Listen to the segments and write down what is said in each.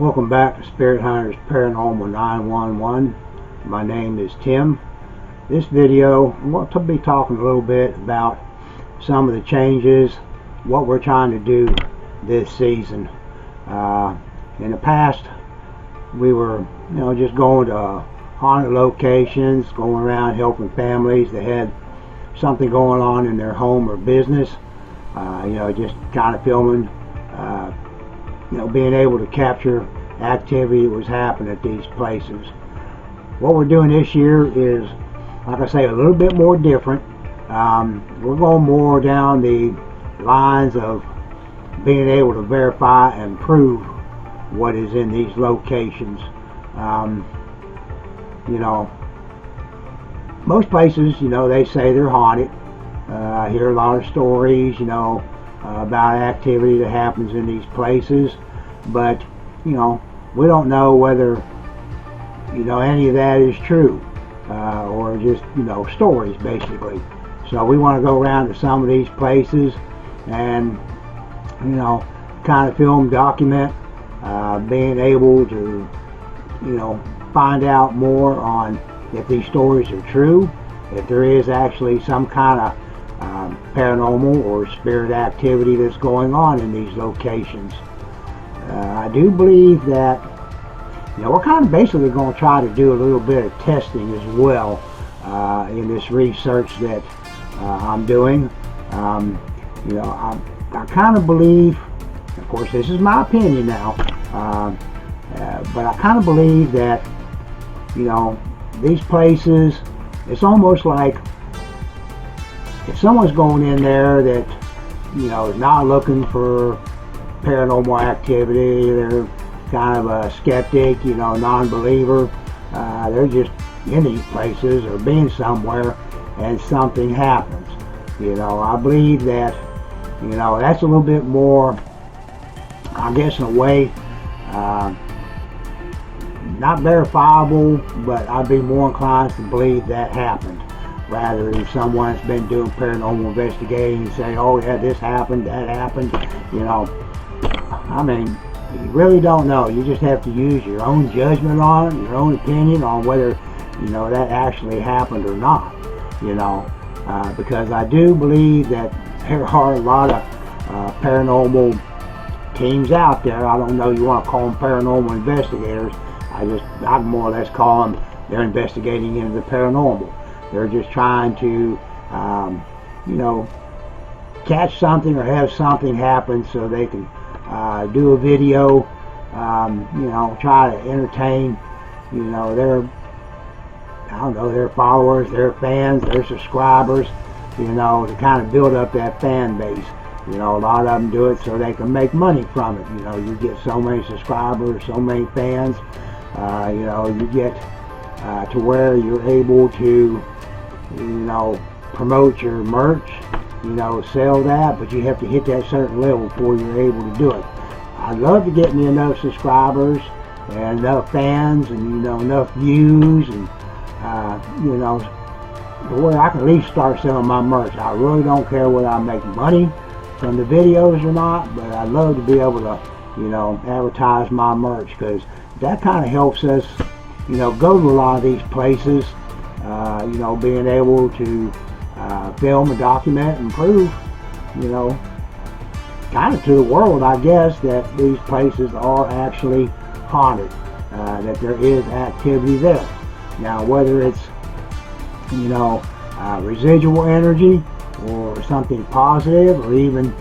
Welcome back to Spirit Hunters Paranormal 911. My name is Tim. This video, I'm going to be talking a little bit about some of the changes, what we're trying to do this season. In the past, we were, just going to haunted locations, going around helping families that had something going on in their home or business. Just kind of filming, being able to capture activity that was happening at these places. What we're doing this year is, like I say, a little bit more different. We're going more down the lines of being able to verify and prove what is in these locations. Most places, they say they're haunted. I hear a lot of stories, about activity that happens in these places, but we don't know whether any of that is true, or just stories basically. So we want to go around to some of these places and kind of film, document, being able to find out more on if these stories are true, if there is actually some kind of paranormal or spirit activity that's going on in these locations. I do believe that we're kind of basically going to try to do a little bit of testing as well in this research that I'm doing. I kind of believe, of course this is my opinion now, but I kind of believe that these places, it's almost like if someone's going in there that is not looking for paranormal activity, they're kind of a skeptic, non-believer, they're just in these places or being somewhere and something happens. I believe that that's a little bit more, I guess in a way, not verifiable, but I'd be more inclined to believe that happened, rather than someone that's been doing paranormal investigating and say, oh yeah, this happened, that happened. I mean, you really don't know. You just have to use your own judgment on it, your own opinion on whether that actually happened or not. Because I do believe that there are a lot of paranormal teams out there. I don't know, you want to call them paranormal investigators. I more or less call them, they're investigating into the paranormal. They're just trying to, catch something or have something happen so they can do a video, try to entertain, their followers, their fans, their subscribers, to kind of build up that fan base. A lot of them do it so they can make money from it. You get so many subscribers, so many fans, you get to where you're able to, promote your merch, sell that, but you have to hit that certain level before you're able to do it. I'd love to get me enough subscribers and enough fans and, enough views and, where I can at least start selling my merch. I really don't care whether I make money from the videos or not, but I'd love to be able to, advertise my merch, because that kind of helps us, go to a lot of these places, being able to film and document and prove, kind of to the world, I guess, that these places are actually haunted, that there is activity there. Now, whether it's, residual energy or something positive, or even,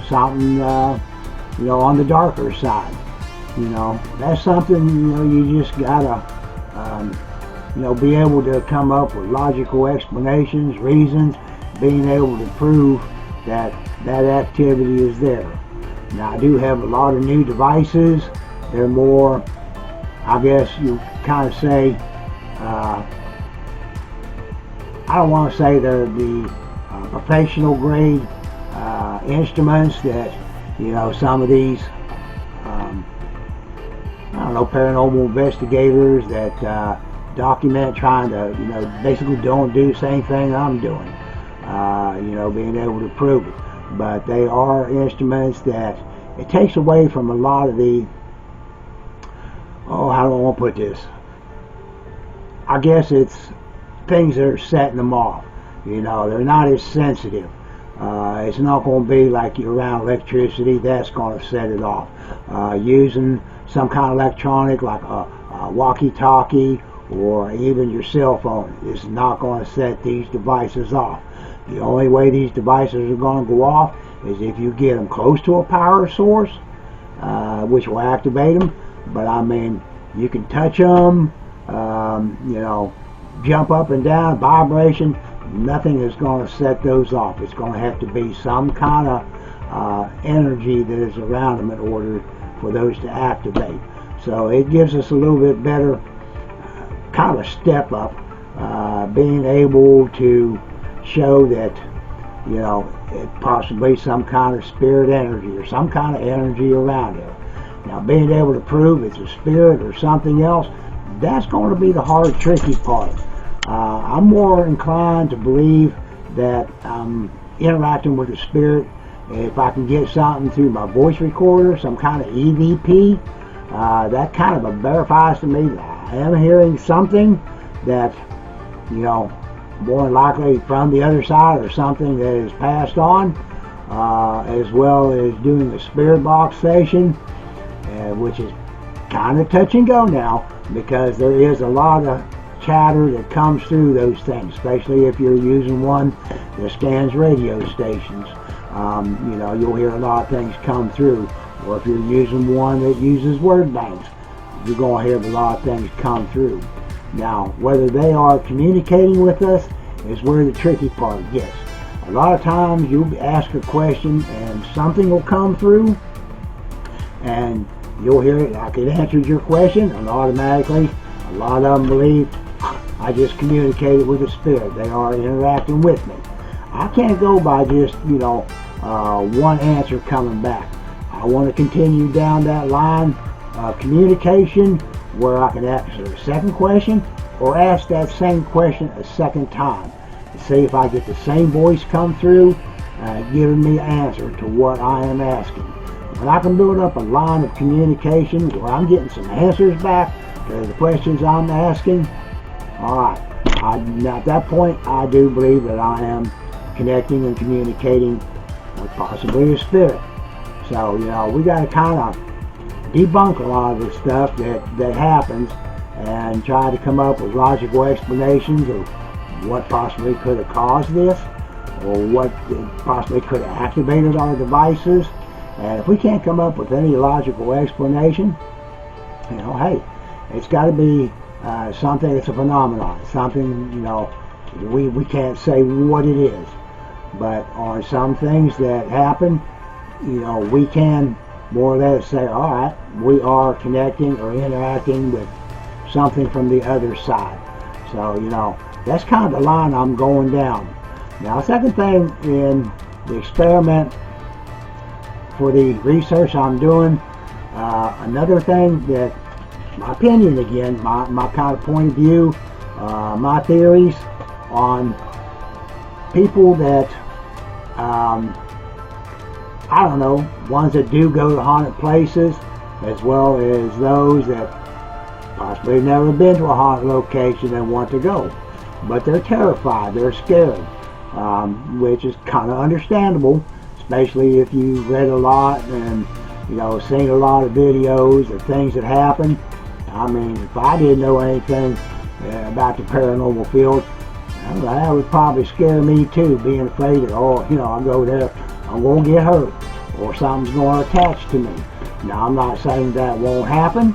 something, on the darker side, that's something, you just gotta, be able to come up with logical explanations, reasons, being able to prove that that activity is there. Now, I do have a lot of new devices. They're more, I guess you kind of say, I don't want to say they're the professional grade instruments that, some of these, paranormal investigators that document, trying to, basically don't do the same thing I'm doing, being able to prove it. But they are instruments that it takes away from a lot of the oh, how do I want to put this? I guess it's things that are setting them off. You know, they're not as sensitive. It's not going to be like you're around electricity that's going to set it off. Using some kind of electronic like a walkie-talkie or even your cell phone is not going to set these devices off. The only way these devices are going to go off is if you get them close to a power source, which will activate them. But I mean, you can touch them, you know, jump up and down, vibration. Nothing is going to set those off. It's going to have to be some kind of energy that is around them in order for those to activate. So it gives us a little bit better kind of a step up, being able to show that, you know, it possibly some kind of spirit energy or some kind of energy around it. Now, being able to prove it's a spirit or something else, that's going to be the hard, tricky part. I'm more inclined to believe that I'm interacting with a spirit if I can get something through my voice recorder, some kind of EVP. That kind of verifies to me that I am hearing something that, you know, more than likely from the other side or something that is passed on, as well as doing the spirit box session, which is kind of touch and go now, because there is a lot of chatter that comes through those things, especially if you're using one that scans radio stations. You know, you'll hear a lot of things come through. Or if you're using one that uses word banks, you're going to hear a lot of things come through. Now, whether they are communicating with us is where the tricky part gets. A lot of times you'll ask a question and something will come through and you'll hear it like it answered your question, and automatically a lot of them believe I just communicated with a spirit. They are interacting with me. I can't go by just, you know, one answer coming back. I want to continue down that line of communication where I can answer a second question or ask that same question a second time to see if I get the same voice come through giving me an answer to what I am asking. When I can build up a line of communication where I'm getting some answers back to the questions I'm asking, alright, now at that point I do believe that I am connecting and communicating with possibly a spirit. So, you know, we got to kind of debunk a lot of this stuff that happens and try to come up with logical explanations of what possibly could have caused this or what possibly could have activated our devices. And if we can't come up with any logical explanation, you know, hey, it's got to be something that's a phenomenon, something, you know, we can't say what it is. But on some things that happen, you know, we can more or less say, all right, we are connecting or interacting with something from the other side. So, you know, that's kind of the line I'm going down. Now, second thing in the experiment for the research I'm doing, another thing that, my opinion again, my kind of point of view, my theories on people that, I don't know, ones that do go to haunted places, as well as those that possibly have never been to a haunted location and want to go. But they're terrified, they're scared, which is kind of understandable, especially if you've read a lot and, you know, seen a lot of videos of things that happen. I mean, if I didn't know anything about the paranormal field, that would probably scare me too, being afraid that, oh, you know, I'll go there, I'm going to get hurt, or something's going to attach to me. Now, I'm not saying that won't happen,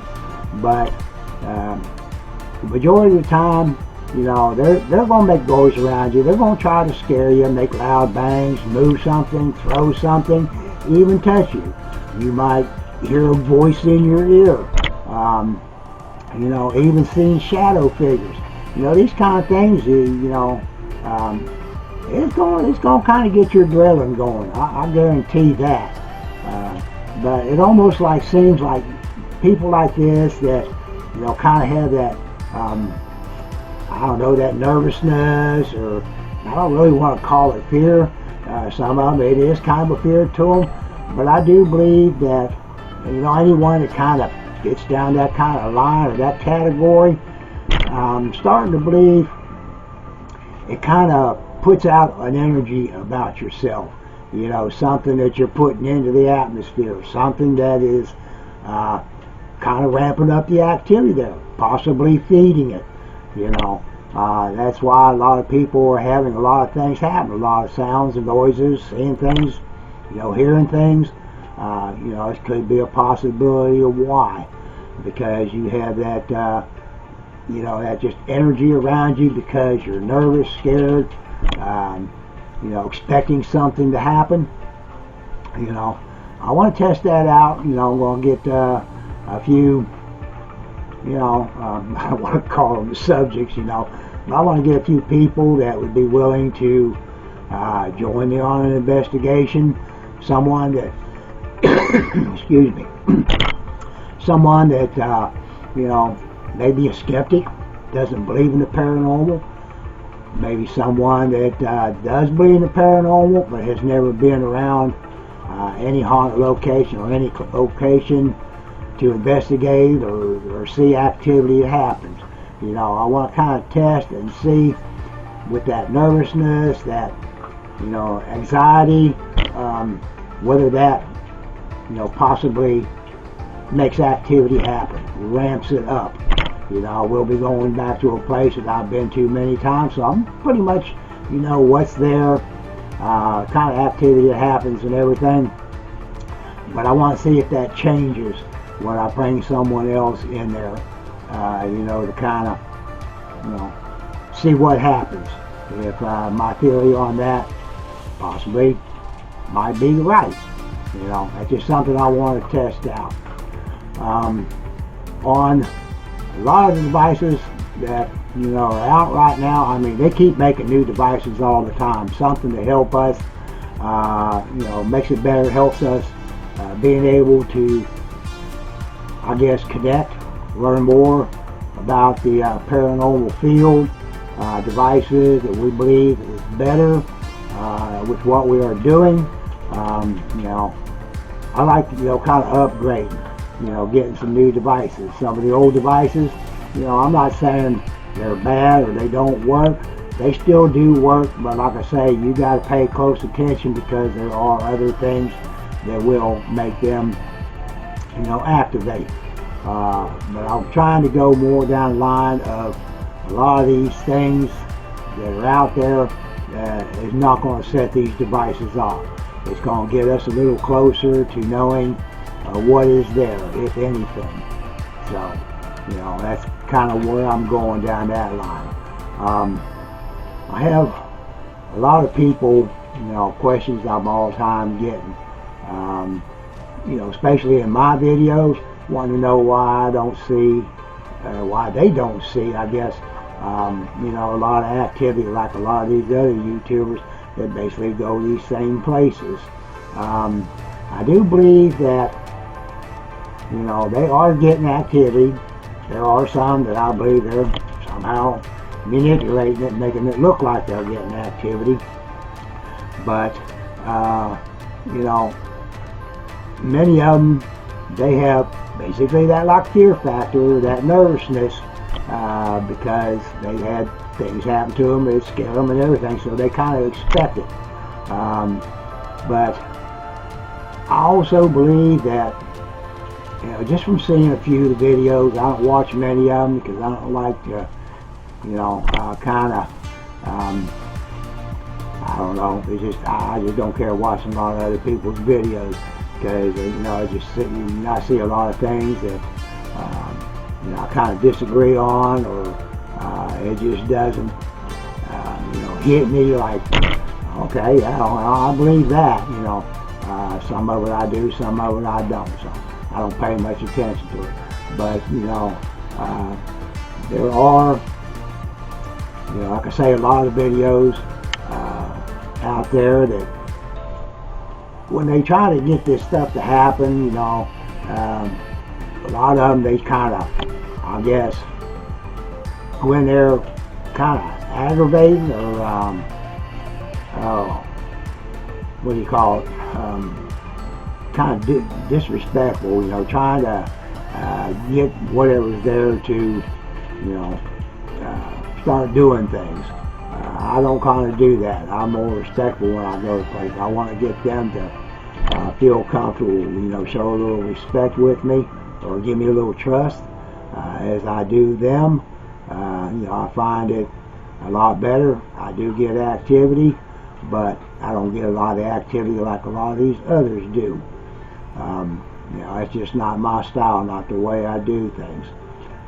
but the majority of the time, you know, they're going to make noise around you. They're going to try to scare you, make loud bangs, move something, throw something, even touch you. You might hear a voice in your ear. You know, even seeing shadow figures. You know, these kind of things, you know, it's going to kind of get your adrenaline going. I guarantee that. But it almost like seems like people like this that, you know, kind of have that, I don't know, that nervousness, or I don't really want to call it fear. Some of them, it is kind of a fear to them. But I do believe that, you know, anyone that kind of gets down that kind of line or that category, I'm starting to believe it kind of puts out an energy about yourself. You know, something that you're putting into the atmosphere, something that is kind of ramping up the activity there, possibly feeding it. You know, that's why a lot of people are having a lot of things happen, a lot of sounds and noises, seeing things, you know, hearing things. You know, it could be a possibility of why, because you have that, you know, that just energy around you because you're nervous, scared, you know, expecting something to happen. You know, I want to test that out. You know, I'm going to get a few, you know, I want to call them subjects, you know, but I want to get a few people that would be willing to join me on an investigation. Someone that, excuse me, someone that, you know, maybe a skeptic, doesn't believe in the paranormal. Maybe someone that does believe in the paranormal but has never been around any haunted location or any location to investigate or see activity that happens. You know, I want to kind of test and see with that nervousness, that, you know, anxiety, whether that, you know, possibly makes activity happen, ramps it up. You know, we'll be going back to a place that I've been to many times, so I'm pretty much, you know, what's there, kind of activity that happens and everything. But I want to see if that changes when I bring someone else in there, you know, to kind of, you know, see what happens. If my theory on that possibly might be right. You know, that's just something I want to test out. On a lot of the devices that, you know, are out right now, I mean, they keep making new devices all the time. Something to help us, you know, makes it better, helps us being able to, I guess, connect, learn more about the paranormal field, devices that we believe is better with what we are doing. You know, I like to, you know, kind of upgrade, you know, getting some new devices. Some of the old devices, you know, I'm not saying they're bad or they don't work. They still do work, but like I say, you got to pay close attention because there are other things that will make them, you know, activate. But I'm trying to go more down the line of a lot of these things that are out there that is not going to set these devices off. It's going to get us a little closer to knowing what is there, if anything. So, you know, that's kind of where I'm going down that line. I have a lot of people, you know, questions I'm all the time getting, you know, especially in my videos, wanting to know why I don't see, why they don't see, I guess, you know, a lot of activity like a lot of these other YouTubers that basically go these same places. I do believe that, you know, they are getting activity. There are some that I believe they're somehow manipulating it, making it look like they're getting activity. But, you know, many of them, they have basically that like fear factor, that nervousness, because they had things happen to them, it scared them and everything, so they kind of expect it. But I also believe that, you know, just from seeing a few of the videos, I don't watch many of them because I don't like to, you know, kind of, I don't know, it's just, I just don't care watching a lot of other people's videos because, you know, I see a lot of things that, you know, I kind of disagree on, or it just doesn't, you know, hit me like, okay, yeah, I believe that, you know. Some of it I do, some of it I don't, so I don't pay much attention to it. But, you know, there are, you know, like I say, a lot of videos out there that when they try to get this stuff to happen, you know, a lot of them, they kind of, I guess, when they're kind of aggravating or, what do you call it, kind of disrespectful, you know, trying to get whatever's there to, start doing things. I don't kind of do that. I'm more respectful when I go to places. I want to get them to feel comfortable, show a little respect with me or give me a little trust as I do them. I find it a lot better. I do get activity, but I don't get a lot of activity like a lot of these others do. It's just not my style, not the way I do things.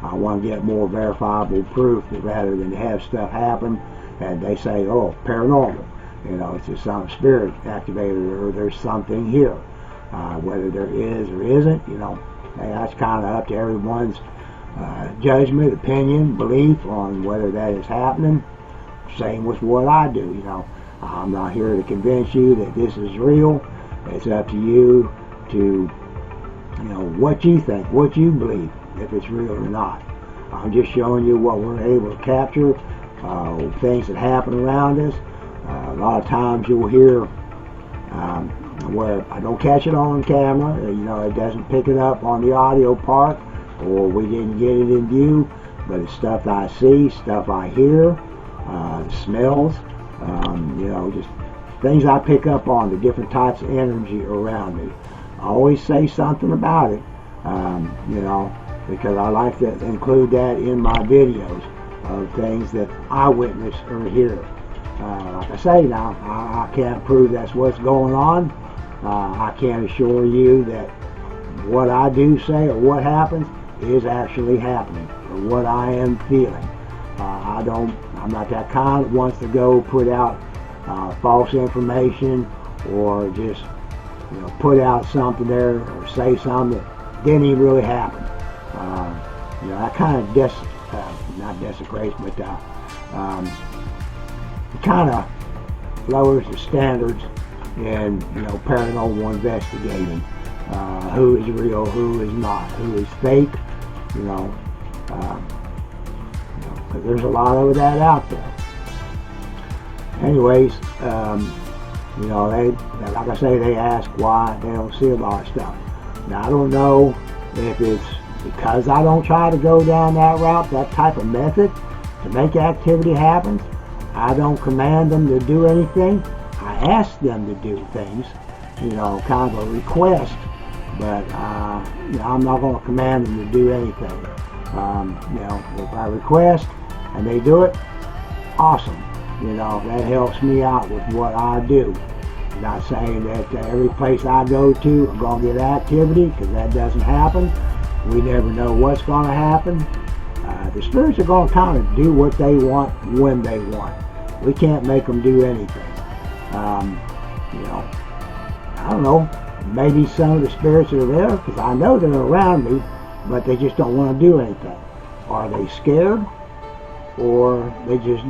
I want to get more verifiable proof rather than have stuff happen and they say, oh, paranormal. It's just some spirit activated or there's something here. Whether there is or isn't, that's kind of up to everyone's judgment, opinion, belief on whether that is happening. Same with what I do. I'm not here to convince you that this is real. It's up to you to, what you think, what you believe, if it's real or not. I'm just showing you what we're able to capture, things that happen around us. A lot of times you'll hear where I don't catch it on camera, it doesn't pick it up on the audio part, or we didn't get it in view, but it's stuff I see, stuff I hear, smells, just things I pick up on, the different types of energy around me. I always say something about it, because I like to include that in my videos of things that I witness or hear. Like I say now, I can't prove that's what's going on. I can't assure you that what I do say or what happens is actually happening or what I am feeling. I'm not that kind that wants to go put out false information or just put out something there or say something that didn't even really happen. That kind of not desecrates, but it kind of lowers the standards in paranormal investigating. Who is real, who is not, who is fake, because there's a lot of that out there. Anyways, they, like I say, they ask why they don't see a lot of stuff. Now, I don't know if it's because I don't try to go down that route, that type of method to make activity happen. I don't command them to do anything. I ask them to do things, kind of a request, but I'm not going to command them to do anything. If I request and they do it, awesome. That helps me out with what I do. I'm not saying that every place I go to I'm going to get activity, because that doesn't happen. We never know what's going to happen. The spirits are going to kind of do what they want when they want. We can't make them do anything. I don't know, maybe some of the spirits are there because I know they're around me, but they just don't want to do anything. Are they scared? Or they just,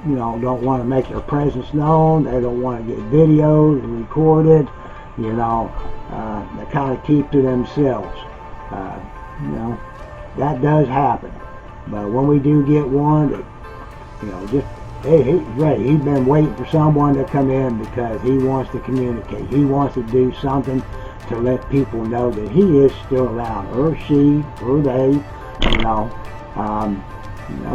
don't want to make their presence known. They don't want to get videoed and recorded. They kind of keep to themselves. That does happen. But when we do get one that, just, hey, he's ready. He's been waiting for someone to come in because he wants to communicate. He wants to do something to let people know that he is still around, or she, or they,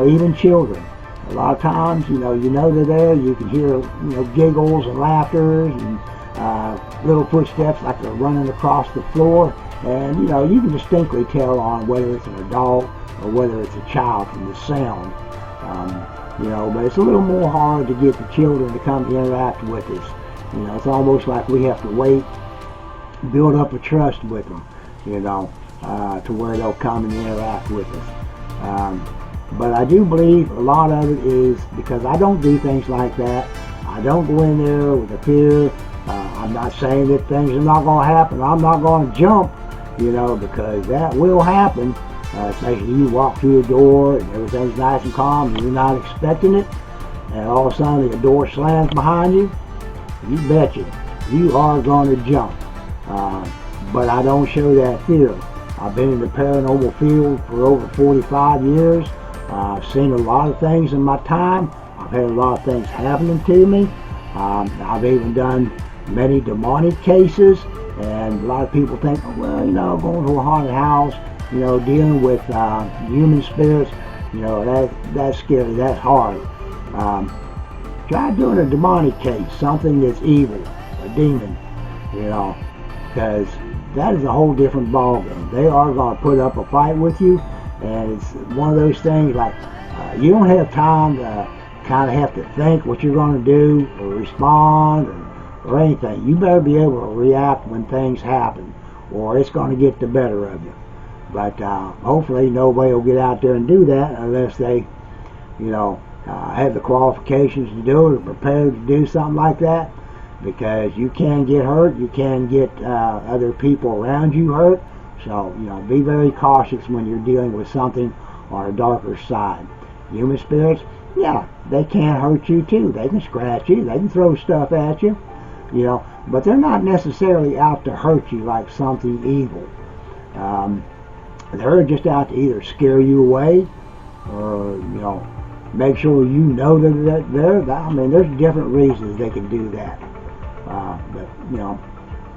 even children. A lot of times, they're there. You can hear, giggles and laughter and little footsteps like they're running across the floor. And, you can distinctly tell on whether it's an adult or whether it's a child from the sound. But it's a little more hard to get the children to come interact with us. It's almost like we have to wait, build up a trust with them, to where they'll come and interact with us. But I do believe a lot of it is because I don't do things like that. I don't go in there with a fear. I'm not saying that things are not going to happen. I'm not going to jump, because that will happen. Especially you walk through a door and everything's nice and calm and you're not expecting it, and all of a sudden the door slams behind you. You betcha, you are going to jump. But I don't show that fear. I've been in the paranormal field for over 45 years. I've seen a lot of things in my time. I've had a lot of things happening to me. I've even done many demonic cases, and a lot of people think, going to a haunted house, dealing with human spirits, that's scary, that's hard. Um, Try doing a demonic case, something that's evil, a demon, because that is a whole different ballgame. They are going to put up a fight with you, and it's one of those things like you don't have time to kind of have to think what you're going to do or respond or anything. You better be able to react when things happen, or it's going to get the better of you. But hopefully nobody will get out there and do that unless they, have the qualifications to do it or prepared to do something like that, because you can get hurt, you can get other people around you hurt. So, be very cautious when you're dealing with something on a darker side. Human spirits, yeah, they can hurt you too. They can scratch you, they can throw stuff at you, but they're not necessarily out to hurt you like something evil. They're just out to either scare you away or, make sure that they're, I mean, there's different reasons they can do that. But,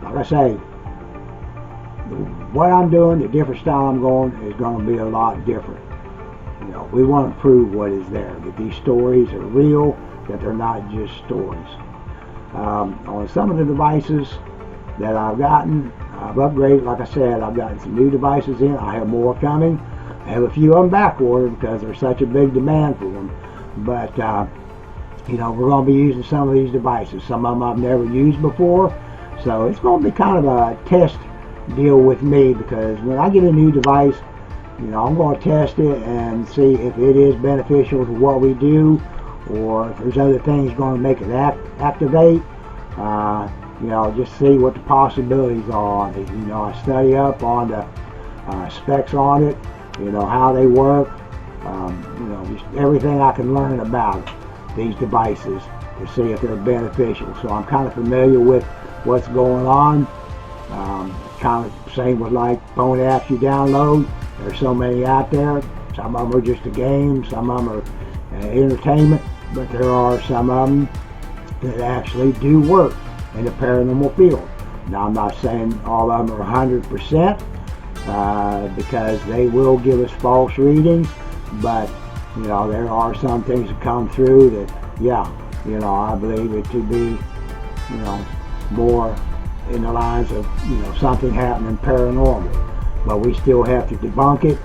like I say, what I'm doing, the different style I'm going, is going to be a lot different. We want to prove what is there, that these stories are real, that they're not just stories. On some of the devices that I've gotten, I've upgraded. Like I said, I've gotten some new devices in. I have more coming. I have a few of them back ordered because there's such a big demand for them. But, we're going to be using some of these devices. Some of them I've never used before. So it's going to be kind of a test deal with me, because when I get a new device, I'm going to test it and see if it is beneficial to what we do, or if there's other things going to make it activate. Just see what the possibilities are on it. I study up on the specs on it, how they work, just everything I can learn about these devices to see if they're beneficial. So I'm kind of familiar with what's going on. Kind of same with like phone apps you download. There's so many out there. Some of them are just a game, some of them are entertainment, but there are some of them that actually do work in the paranormal field. Now, I'm not saying all of them are 100%, because they will give us false readings, but there are some things that come through that, I believe it to be, more in the lines of, something happening paranormal. But we still have to debunk it,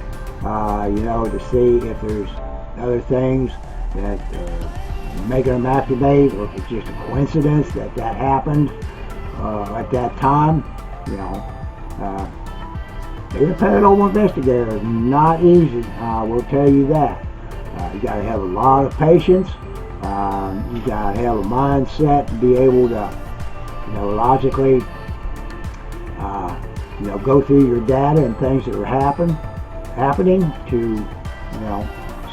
to see if there's other things that making them activate, or if it's just a coincidence that happened at that time. Being a paranormal investigator is not easy. I will tell you that. You got to have a lot of patience. You got to have a mindset to be able to, logically, go through your data and things that are happening to,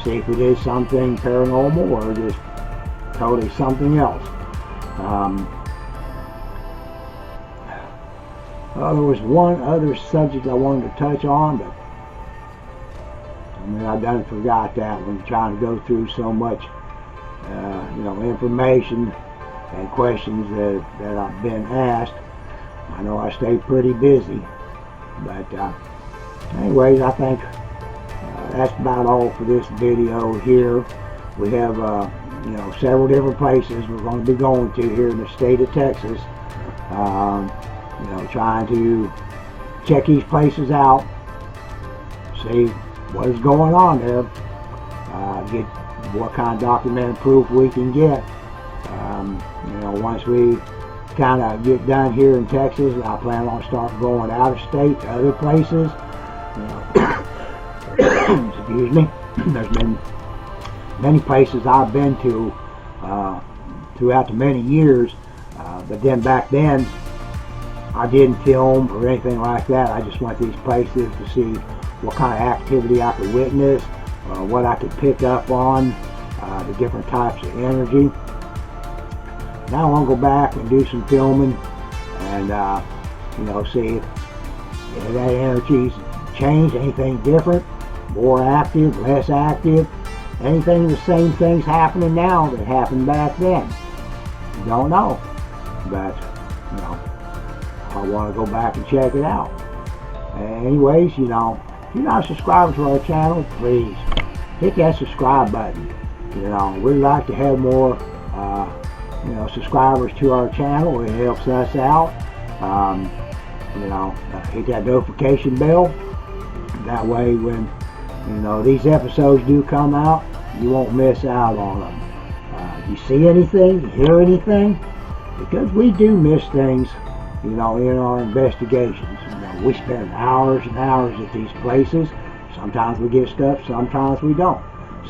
see if it is something paranormal or just totally something else. There was one other subject I wanted to touch on, but I done forgot that when trying to go through so much, information and questions that I've been asked. I know I stay pretty busy, but anyways, I think that's about all for this video here. We have several different places we're going to be going to here in the state of Texas. Trying to check these places out, see what is going on there, get what kind of documented proof we can get. Once we kind of get done here in Texas, I plan on starting going out of state to other places. Excuse me. There's been many places I've been to throughout the many years, but then back then I didn't film or anything like that. I just went to these places to see what kind of activity I could witness, what I could pick up on, the different types of energy. Now I want to go back and do some filming and see if that energy's changed, anything different, more active, less active, anything, the same things happening now that happened back then. Don't know, but I want to go back and check it out. Anyways, you're not a subscriber to our channel, please hit that subscribe button. We'd like to have more subscribers to our channel. It helps us out. Hit that notification bell. That way when these episodes do come out, you won't miss out on them. You see anything, hear anything, because we do miss things in our investigations. We spend hours and hours at these places. Sometimes we get stuff, sometimes we don't.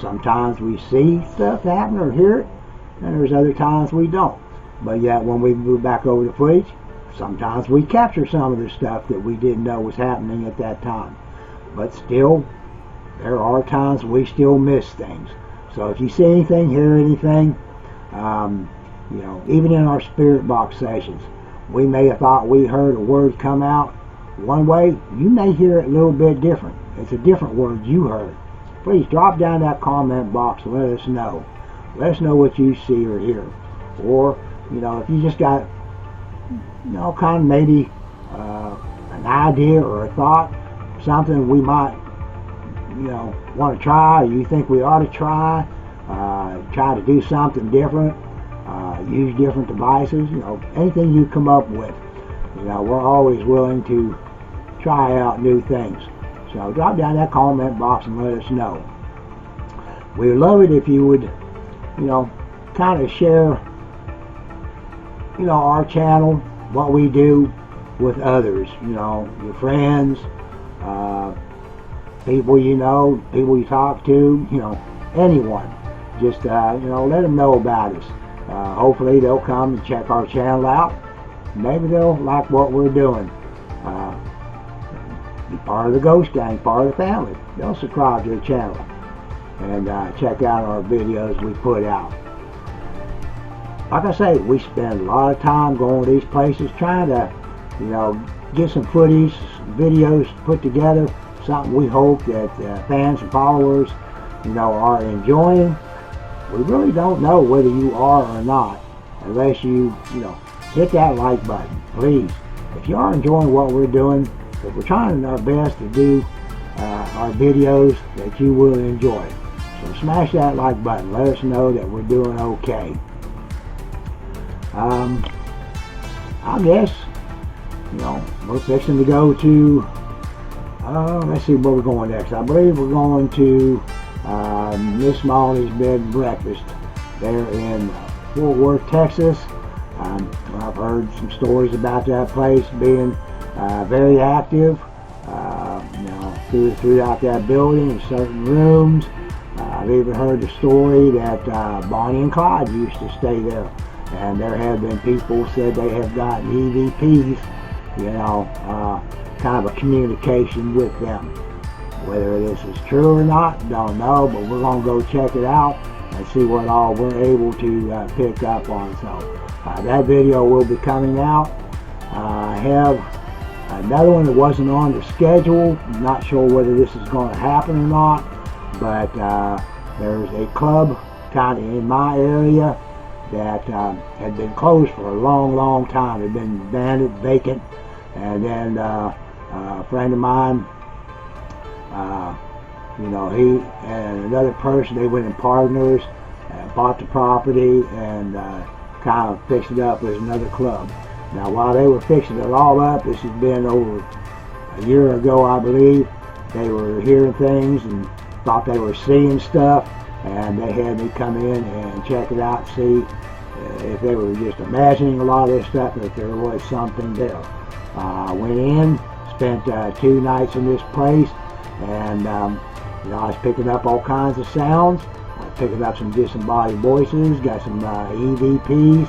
Sometimes we see stuff happen or hear it, and there's other times we don't. But yet when we move back over the footage, sometimes we capture some of the stuff that we didn't know was happening at that time. But still, there are times we still miss things. So if you see anything, hear anything, even in our spirit box sessions, we may have thought we heard a word come out one way. You may hear it a little bit different. It's a different word you heard. Please drop down that comment box and let us know. Let us know what you see or hear. Or, if you just got, kind of maybe an idea or a thought, something we might, want to try, or you think we ought to try to do something different, use different devices, anything you come up with. We're always willing to try out new things. So drop down that comment box and let us know. We'd love it if you would, kind of share, our channel, what we do with others, your friends, people people you talk to, anyone. Just, let them know about us. Hopefully they'll come and check our channel out. Maybe they'll like what we're doing. Be part of the Ghost Gang, part of the family. They'll subscribe to the channel and check out our videos we put out. Like I say, we spend a lot of time going to these places trying to, get some footage, videos put together, something we hope that fans and followers, are enjoying. We really don't know whether you are or not unless you, hit that like button. Please, if you are enjoying what we're doing, if we're trying our best to do our videos that you will enjoy. So smash that like button. Let us know that we're doing okay. I guess, we're fixing to go to, let's see where we're going next. I believe we're going to Miss Molly's Bed and Breakfast there in Fort Worth, Texas. I've heard some stories about that place being very active, throughout that building in certain rooms. I've even heard the story that Bonnie and Clyde used to stay there, and there have been people said they have gotten EVPs, kind of a communication with them. Whether this is true or not, don't know, but we're going to go check it out and see what all we're able to pick up on. So that video will be coming out. I have another one that wasn't on the schedule. Not sure whether this is going to happen or not, but there's a club kind of in my area that had been closed for a long time. It had been abandoned, vacant, and then a friend of mine, he and another person, they went in partners, bought the property, and kind of fixed it up as another club. Now, while they were fixing it all up, this has been over a year ago, I believe, they were hearing things and thought they were seeing stuff, and they had me come in and check it out, see if they were just imagining a lot of this stuff, or if there was something there. I went in, spent 2 nights in this place, and I was picking up all kinds of sounds. I was picking up some disembodied voices, got some EVPs.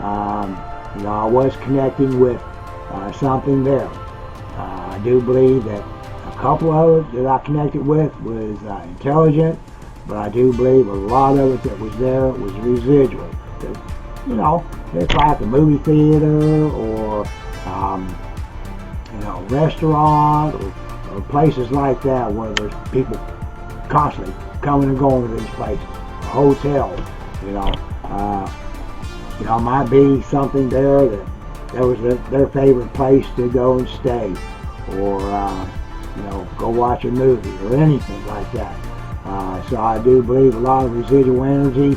I was connecting with something there. I do believe that a couple of it that I connected with was intelligent, but I do believe a lot of it that was there was residual. It's like a movie theater or restaurant or places like that where there's people constantly coming and going to these places. Hotels, might be something there that was their favorite place to go and stay, or go watch a movie or anything like that. So I do believe a lot of residual energy,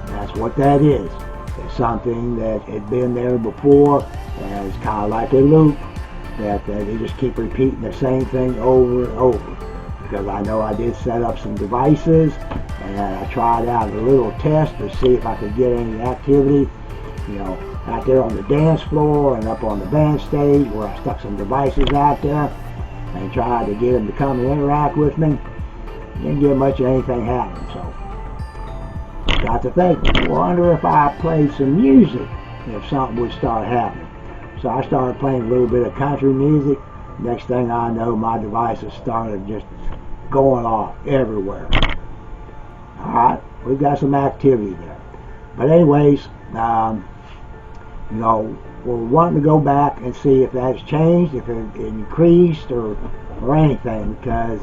that's what that is. It's something that had been there before, and it's kind of like a loop that they just keep repeating the same thing over and over. Because I know I did set up some devices, and I tried out a little test to see if I could get any activity, out there on the dance floor and up on the band stage, where I stuck some devices out there and tried to get them to come and interact with me. Didn't get much of anything happen. So got to think, wonder if I played some music, if something would start happening. So I started playing a little bit of country music. Next thing I know, my devices started just going off everywhere. Alright, we've got some activity there. But anyways, we're wanting to go back and see if that's changed, if it increased or anything, because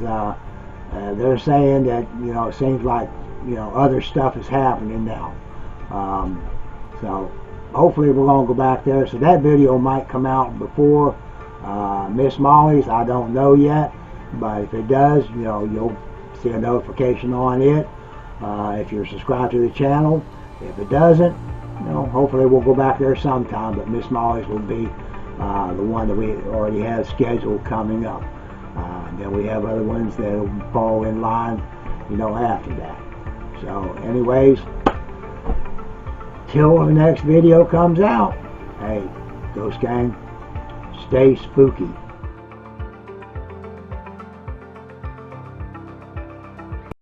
they're saying that, it seems like, other stuff is happening now. So hopefully we're going to go back there. So that video might come out before Miss Molly's. I don't know yet. But if it does, you'll see a notification on it if you're subscribed to the channel. If it doesn't, hopefully we'll go back there sometime. But Miss Molly's will be the one that we already have scheduled coming up. Then we have other ones that will fall in line, after that. So anyways, till the next video comes out, hey, Ghost Gang, stay spooky.